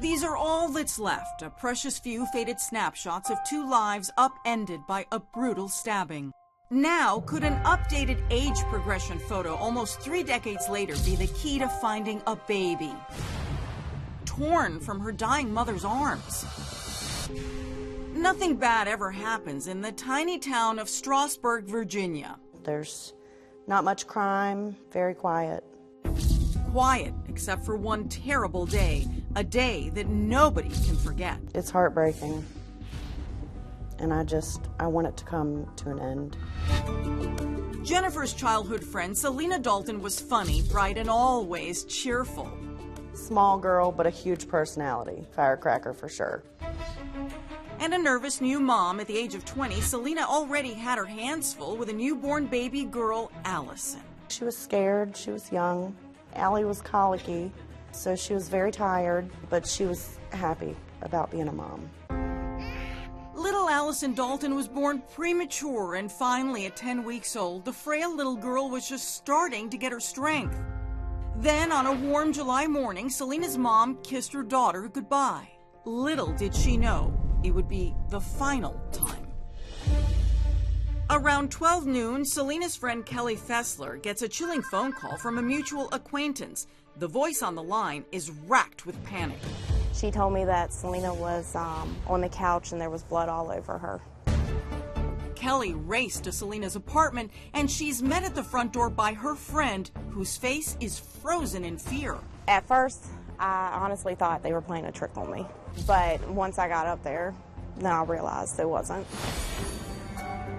These are all that's left, a precious few faded snapshots of two lives upended by a brutal stabbing. Now, could an updated age progression photo almost 3 decades later be the key to finding a baby torn from her dying mother's arms? Nothing bad ever happens in the tiny town of Strasburg, Virginia. There's not much crime, very quiet. Quiet, except for one terrible day, a day that nobody can forget. It's heartbreaking, and I want it to come to an end. Jennifer's childhood friend, Sylena Dalton, was funny, bright, and always cheerful. Small girl, but a huge personality. Firecracker for sure. And a nervous new mom at the age of 20, Sylena already had her hands full with a newborn baby girl, Allyson. She was scared, she was young. Allie was colicky, so she was very tired, but she was happy about being a mom. Little Allyson Dalton was born premature, and finally at 10 weeks old, the frail little girl was just starting to get her strength. Then, on a warm July morning, Selena's mom kissed her daughter goodbye. Little did she know it would be the final time. Around 12 noon, Selena's friend Kelly Fessler gets a chilling phone call from a mutual acquaintance. The voice on the line is racked with panic. She told me that Sylena was on the couch and there was blood all over her. Kelly raced to Selena's apartment, and she's met at the front door by her friend, whose face is frozen in fear. At first, I honestly thought they were playing a trick on me. But once I got up there, then I realized it wasn't.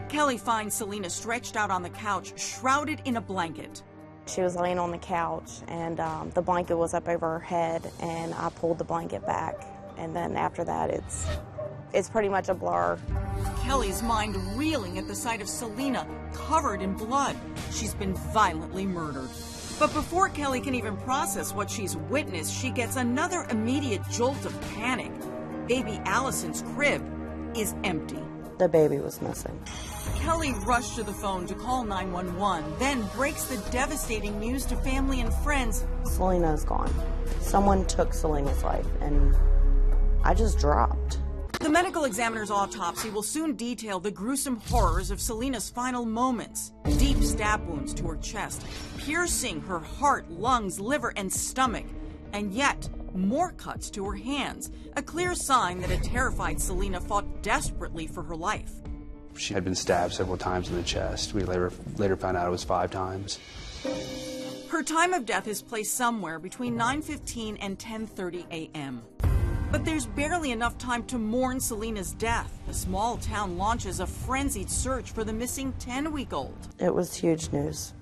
Kelly finds Sylena stretched out on the couch, shrouded in a blanket. She was laying on the couch, and the blanket was up over her head, and I pulled the blanket back. And then after that, it's pretty much a blur. Kelly's mind reeling at the sight of Sylena covered in blood. She's been violently murdered. But before Kelly can even process what she's witnessed, she gets another immediate jolt of panic. Baby Allyson's crib is empty. The baby was missing. Kelly rushed to the phone to call 911, then breaks the devastating news to family and friends. Sylena is gone. Someone took Selena's life, and I just dropped. The medical examiner's autopsy will soon detail the gruesome horrors of Selena's final moments. Deep stab wounds to her chest, piercing her heart, lungs, liver, and stomach. And yet, more cuts to her hands, a clear sign that a terrified Sylena fought desperately for her life. She had been stabbed several times in the chest. We later found out it was 5 times. Her time of death is placed somewhere between 9:15 and 10:30 a.m. But there's barely enough time to mourn Selena's death. The small town launches a frenzied search for the missing 10-week-old. It was huge news.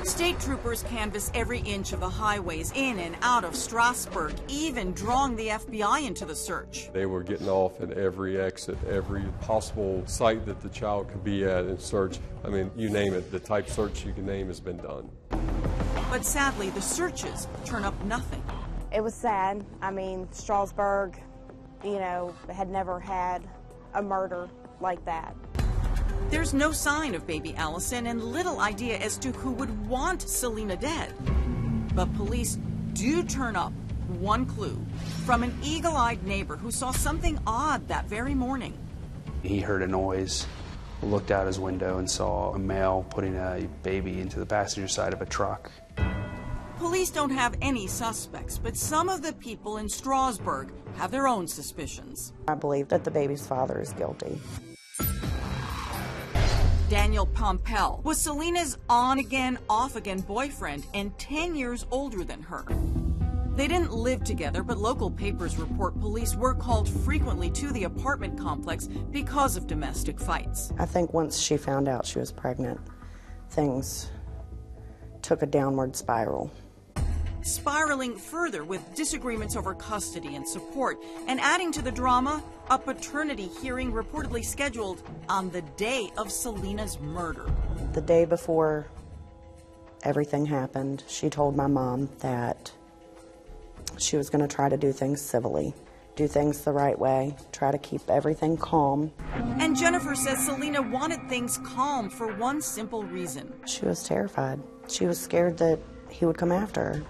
State troopers canvass every inch of the highways in and out of Strasburg, even drawing the FBI into the search. They were getting off at every exit, every possible site that the child could be at in search. I mean, you name it, the type search you can name has been done. But sadly, the searches turn up nothing. It was sad. I mean, Strasburg, had never had a murder like that. There's no sign of baby Allyson and little idea as to who would want Sylena dead. But police do turn up one clue from an eagle-eyed neighbor who saw something odd that very morning. He heard a noise, looked out his window, and saw a male putting a baby into the passenger side of a truck. Police don't have any suspects, but some of the people in Strasburg have their own suspicions. I believe that the baby's father is guilty. Daniel Pompel was Selena's on-again, off-again boyfriend and 10 years older than her. They didn't live together, but local papers report police were called frequently to the apartment complex because of domestic fights. I think once she found out she was pregnant, things took a downward spiral. Spiraling further with disagreements over custody and support, and adding to the drama, a paternity hearing reportedly scheduled on the day of Selena's murder. The day before everything happened, she told my mom that she was going to try to do things civilly, do things the right way, try to keep everything calm. And Jennifer says Sylena wanted things calm for one simple reason. She was terrified. She was scared that he would come after her.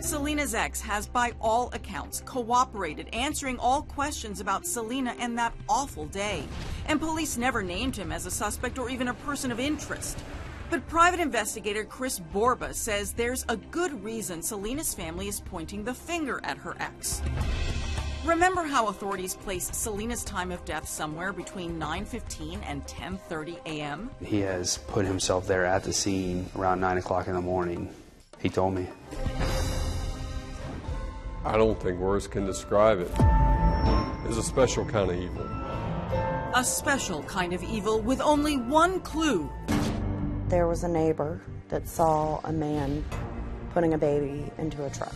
Selena's ex has, by all accounts, cooperated, answering all questions about Sylena and that awful day. And police never named him as a suspect or even a person of interest. But private investigator Chris Borba says there's a good reason Selena's family is pointing the finger at her ex. Remember how authorities placed Selena's time of death somewhere between 9:15 and 10:30 a.m.? He has put himself there at the scene around 9 o'clock in the morning. He told me. I don't think words can describe it. It's a special kind of evil. A special kind of evil with only one clue. There was a neighbor that saw a man putting a baby into a truck.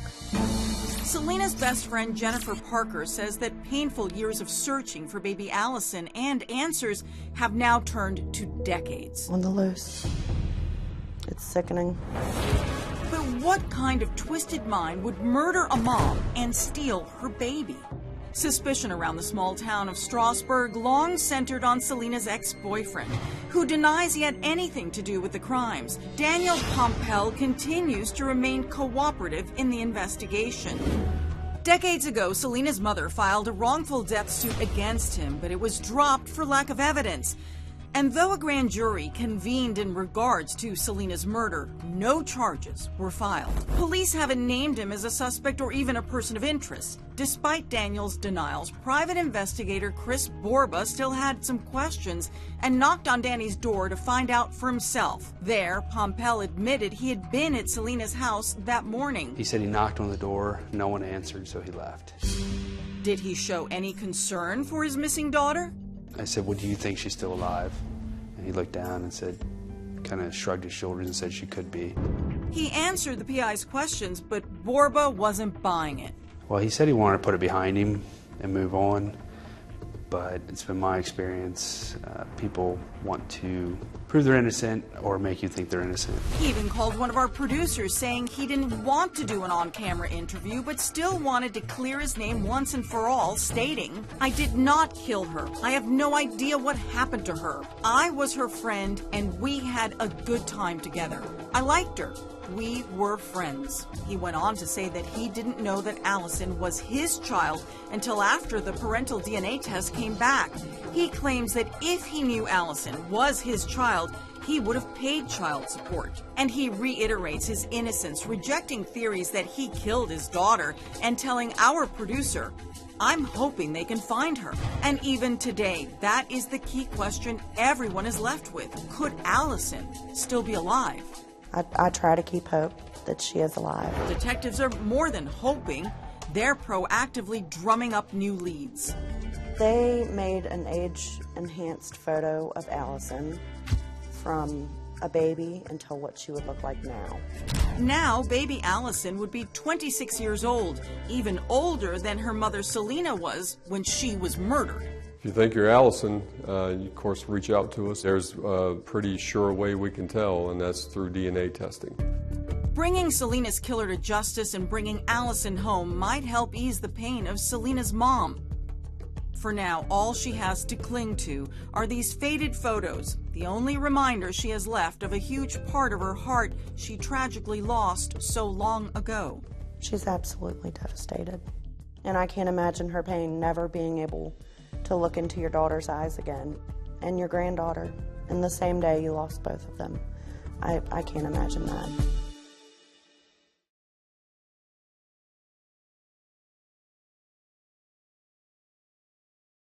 Selena's best friend Jennifer Parker says that painful years of searching for baby Allyson and answers have now turned to decades. On the loose. It's sickening. But what kind of twisted mind would murder a mom and steal her baby? Suspicion around the small town of Strasburg long centered on Selena's ex-boyfriend, who denies he had anything to do with the crimes. Daniel Pompel continues to remain cooperative in the investigation. Decades ago, Selena's mother filed a wrongful death suit against him, but it was dropped for lack of evidence. And though a grand jury convened in regards to Selena's murder, no charges were filed. Police haven't named him as a suspect or even a person of interest. Despite Daniel's denials, private investigator Chris Borba still had some questions and knocked on Danny's door to find out for himself. There, Pompel admitted he had been at Selena's house that morning. He said he knocked on the door, no one answered, so he left. Did he show any concern for his missing daughter? I said, well, do you think she's still alive? And he looked down and said, kind of shrugged his shoulders and said she could be. He answered the PI's questions, but Borba wasn't buying it. Well, he said he wanted to put it behind him and move on, but it's been my experience, people want to prove they're innocent or make you think they're innocent. He even called one of our producers saying he didn't want to do an on-camera interview, but still wanted to clear his name once and for all, stating, "I did not kill her. I have no idea what happened to her. I was her friend and we had a good time together. I liked her. We were friends." He went on to say that he didn't know that Allyson was his child until after the parental DNA test came back. He claims that if he knew Allyson was his child, he would have paid child support. And he reiterates his innocence, rejecting theories that he killed his daughter and telling our producer, "I'm hoping they can find her." And even today, that is the key question everyone is left with. Could Allyson still be alive? I try to keep hope that she is alive. Detectives are more than hoping. They're proactively drumming up new leads. They made an age-enhanced photo of Allyson from a baby until what she would look like now. Now, baby Allyson would be 26 years old, even older than her mother Sylena was when she was murdered. If you think you're Allyson, you, of course, reach out to us. There's a pretty sure way we can tell, and that's through DNA testing. Bringing Selena's killer to justice and bringing Allyson home might help ease the pain of Selena's mom. For now, all she has to cling to are these faded photos, the only reminder she has left of a huge part of her heart she tragically lost so long ago. She's absolutely devastated. And I can't imagine her pain never being able to look into your daughter's eyes again, and your granddaughter, in the same day you lost both of them. I can't imagine that.